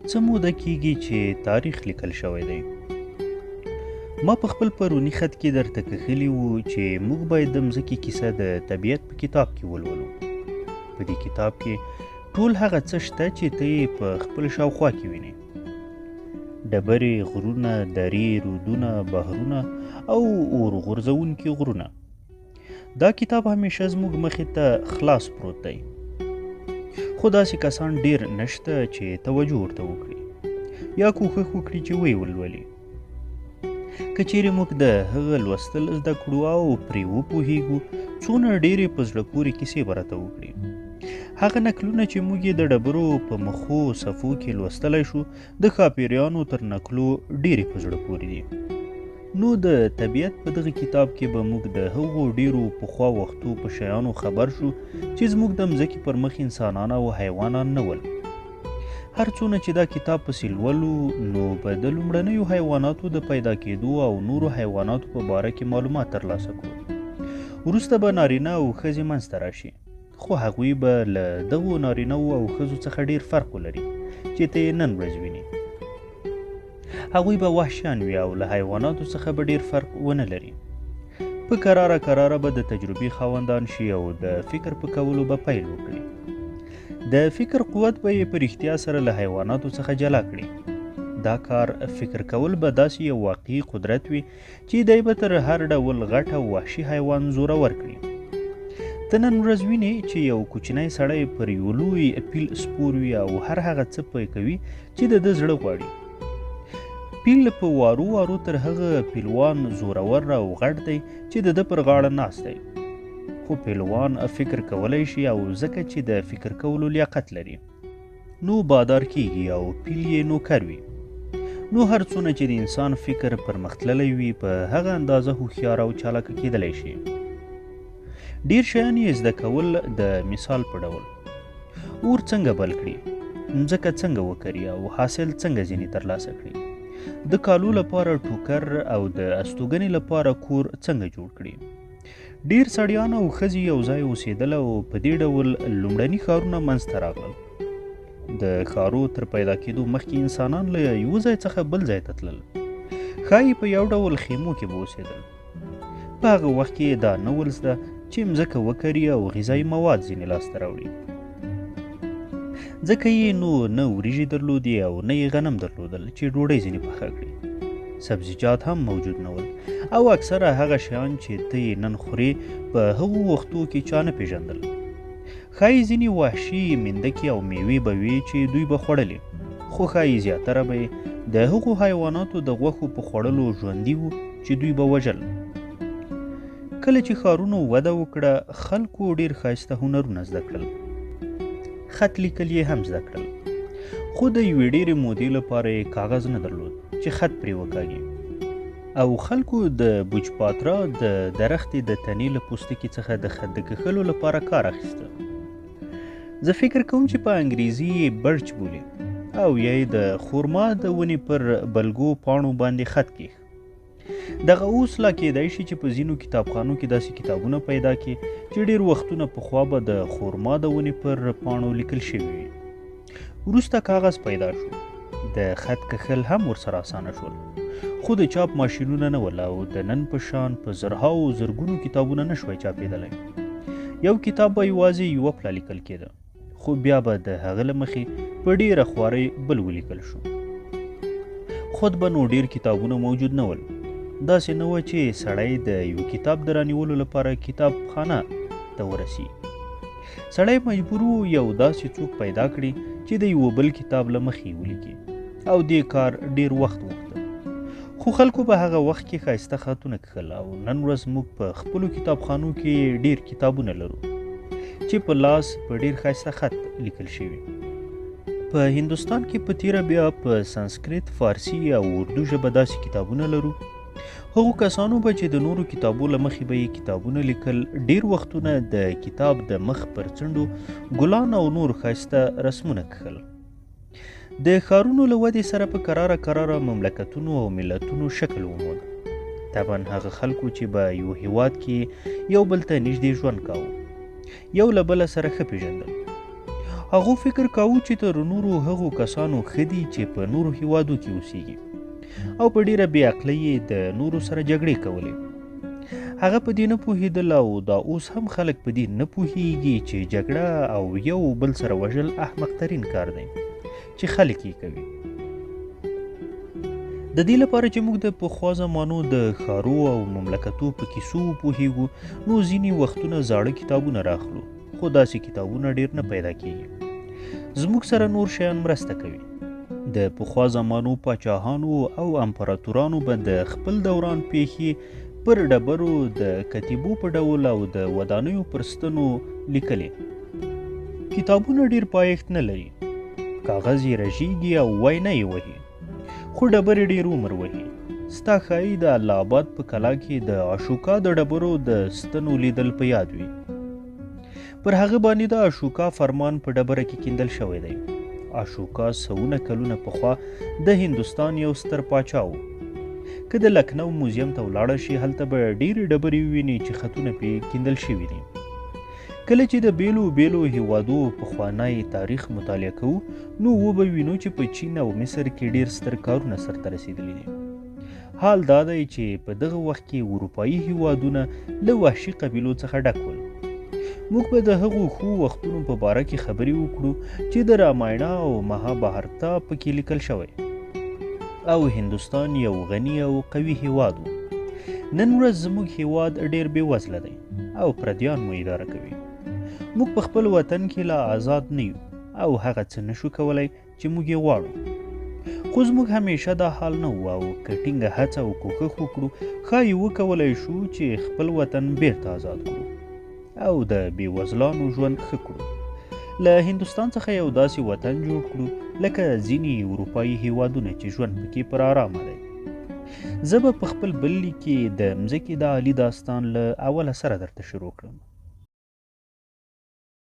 څه موده کېږي چې تاریخ لیکل شوی دی. ما په خپل پروني خط کې درته کښلي وو چې موږ باید د مځکې کیسه د طبیعت په کتاب کې ولولو. په دې کتاب کې ټول هغه څه شته چې ته یې په خپل شاوخوا کې وینې. ډبرې، غرونه، درې، رودونه، بحرونه او اور غورځونکي غرونه. دا کتاب همیشه زموږ مخې ته خلاص پروت دی. خو داسې کسان ډیر نشته چې توجه ورته وکړي یا کوښښ وکړي چې ویې ولولي. که چیرې موږ د هغه لوستل زده کړو او پرې وپوهیږو، څونه ډېرې په زړه پورې کیسې به راته وکړي. هغه نکلونه چې موږ یې د ډبرو په مخو صفو کې لوستلی شو، د ښاپیریانو تر نکلو ډېرې په زړه پورې دي. نو د طبیعت په دغه کتاب کې به موږ د هغو ډېرو پخوا وختو په شیانو خبر شو چې زموږ د مځکې پر مخ انسانان او حیوانان نه ول. هر څونه چې دا کتاب پسې لولو، نو به د لومړنیو حیواناتو د پیدا کېدو او نورو حیواناتو په باره کې معلومات ترلاسه کړو. وروسته به نارینه او ښځې منځته راشي، خو هغوی به له دغو نارینه‌و او ښځو څخه ډېر فرق ولري چې ته یې نن ورځ وینې. هغوی به وحشیان وي او له حیواناتو څخه به ډېر فرق ونه لري. په کراره به د تجربې خاوندان شي او د فکر په کولو به پیل وکړي. د فکر قوت به یې په رښتیا سره له حیواناتو څخه جلا کړي. دا کار فکر کول به داسې یو واقعي قدرت وي چې دی به تر هر ډول غټ او وحشي حیوان زورور کړي. ته نن ورځ وینې چې یو کوچنی سړی پر یو لوی پیل سپور وي او هر هغه څه پرې کوي چې د ده زړه غواړي. پیل په وارو تر هغه پیلوان زورور او غټ دی چې د ده پر غاړه ناست دی. خو پیلوان فکر کولی شي او ځکه چې د فکر کولو لیاقت لري، نو بادار کیږي او پیل یې نوکر وي. نو هر څونه چې د انسان فکر پرمختللی وي، په هغه اندازه هوښیار او چالاکه کیدلی شي. ډیر شیان یې زده کول د مثال په ډول: اور څنګه بل کړي، مځکه څنګه وکري او حاصل څنګه ځینې ترلاسه کړي، د کالو لپاره ټوکر او د استوګنې لپاره کور څنګه جوړ کړي. ډیر سړیان او ښځې یو ځای اوسېدل او په دې ډول لومړني ښارونه منځته راغلل. د ښارو تر پیدا کېدو مخکې انسانان له یو ځای څخه بل ځای ته تلل. ښایي په یو ډول خیمو کې به اوسېدل. په هغه وخت کې دا نه ول زده چې مځکه وکري او غذایي مواد ځینې لاسته راوړي. ځکه یې نو نه وریژې درلودې او نه یې غنم درلودل چې ډوډۍ ځینې پخه کړي. سبزیجات هم موجود نه ول او اکثره هغه شیان چې ته یې نن خورې په هغو وختو کې چا نه پېژندل. ښایي ځینې وحشي مندکې او میوې به وي چې دوی به خوړلې، خو ښایي زیاتره به د هغو حیواناتو د غوښو په خوړلو ژوندي وو چې دوی به وژل. کله چې ښارونو وده وکړه، خلکو ډېر ښایسته هنرونه زده کړل. خط لیکل یې هم زده کړل، خو د یوې ډېرې مودې لپاره یې کاغذ نه درلود چې خط پرې وکاږي. او خلکو د بوجپاترا د درختې د تنې له پوستکي څخه د خط د کښلو لپاره کار اخیسته. زه فکر کوم چې په انګریزي یې برچ بولي او یا یې د خورما د ونې پر بلګو پاڼو باندې خط کیښ. دغه اوس لا کېدای شي چې په ځینو کتابخانو کې داسې کتابونه پیدا کړي چې ډېر وختونه پخوا به د خورما د ونې پر پاڼو لیکل شوي وي. وروسته کاغذ پیدا شو، د خط کښل هم ورسره اسانه شول، خو د چاپ ماشینونه نه ول او د نن په شان په زرهاو زرګونو کتابونه نه شوی چاپېدلی. یو کتاب به یوازې یوه پله لیکل کېده، خو بیا به د هغه له مخې په ډېره خوارۍ بل ولیکل شو. خود به نو ډېر کتابونه موجود نه ول. داسې نه وه چې سړی د یو کتاب د رانیولو لپاره کتابخانه ته ورسي. سړی مجبور و یو داسې څوک پیدا کړي چې د یو بل کتاب له مخې ولیکي او دې کار ډېر وخت وغوښته. خو خلکو په هغه وخت کې ښایسته خطونه کښل او نن ورځ موږ په خپلو کتابخانو کې ډېر کتابونه لرو چې په لاس په ډېر ښایسته خط لیکل شوي. په هندوستان کې په تیره بیا په سانسکریت، فارسي او اردو ژبه داسې کتابونه لرو. هغو کسانو به چې د نورو کتابو له مخې به یې کتابونه لیکل، ډېر وختونه د کتاب د مخ پر څنډو ګلان او نور ښایسته رسمونه کښل. د ښارونو له ودې سره په کراره مملکتونو او ملتونو شکل وموند. طبعا هغه خلکو چې به یو هیواد کې یو بل ته نږدې ژوند کاوه، یو له بله سره ښه پېژندل. هغو فکر کاوه چې تر نورو هغو کسانو ښه دي چې په نورو هیوادو کې اوسیږي او په ډیره بې عقلۍ یې د نورو سره جګړې کولې. هغه په دې نه پوهېدل او دا اوس هم خلک په دې نه پوهېږي چې جګړه او یو بل سره وژل احمق ترین کار دی چې خلک یې کوي. د دې لپاره چې موږ د پخوا زمانو د ښارو او مملکتو په کیسو وپوهېږو نو ځینې وختونه زاړه کتابونه راخلو، خو داسې کتابونه ډېر نه پیدا کېږي. زموږ سره نور شیان مرسته کوي. د پخوا زمانو پاچاهانو او امپراتورانو به د خپل دوران پیښې پر ډبرو د کتیبو په ډول او د ودانیو پر ستنو لیکلې. کتابونه ډېر پایښت نه لري، کاغذ یې رژېږي او وینا یې وهي، خو ډبرې ډېر عمر وهي. ستا ښایي د الله آباد په کلا کې د اشوکا د ډبرو د ستنو لیدل په یاد وي. پر هغه باندې د اشوکا فرمان په ډبره کې کیندل شوی دی. اشوکا سوونه کلونه پخوا د هندوستان یو ستر پاچا و. که د لکنو موزیم ته ولاړه شي هلته به ډېرې ډبرې وویني چې خطونه پرې کیندل شوي دي. کله چې د بیلو بیلو هیوادو پخوانی تاریخ مطالعه کوو نو وبه وینو چې په چین او مصر کې ډېر ستر کارونه سرته رسېدلي دي. حال دا دی چې په دغه وخت کې اروپایي هیوادونه له وحشي قبیلو څخه ډک ول. موږ به د هغو ښو وختونو په باره کې خبرې وکړو چې د راماینا او مهابهارتا پکې لیکل شوی او هندوستان یو غني او قوي هیواد و. نن ورځ زموږ هیواد ډېر بېوزله دی او پردیان مو اداره کوي. موږ په خپل وطن کې لا آزاد نه یو او هغه څه نشو کولی چې موږ یې غواړو. خو زموږ همیشه دا حال نه و او که ټینګه هڅه او کوښښ وکړو ښایي وکولی شو چې خپل وطن بیرته آزاد کړو او د بېوزلانو ژوند ښه کړو. له هندوستان څخه یو داسې وطن جوړ کړو لکه ځینې اروپایي هیوادونه چې ژوند پکې پر آرامه دی. زه به په خپل بل لیک کې د مځکې د عالي داستان له اوله سره درته شروع کړم.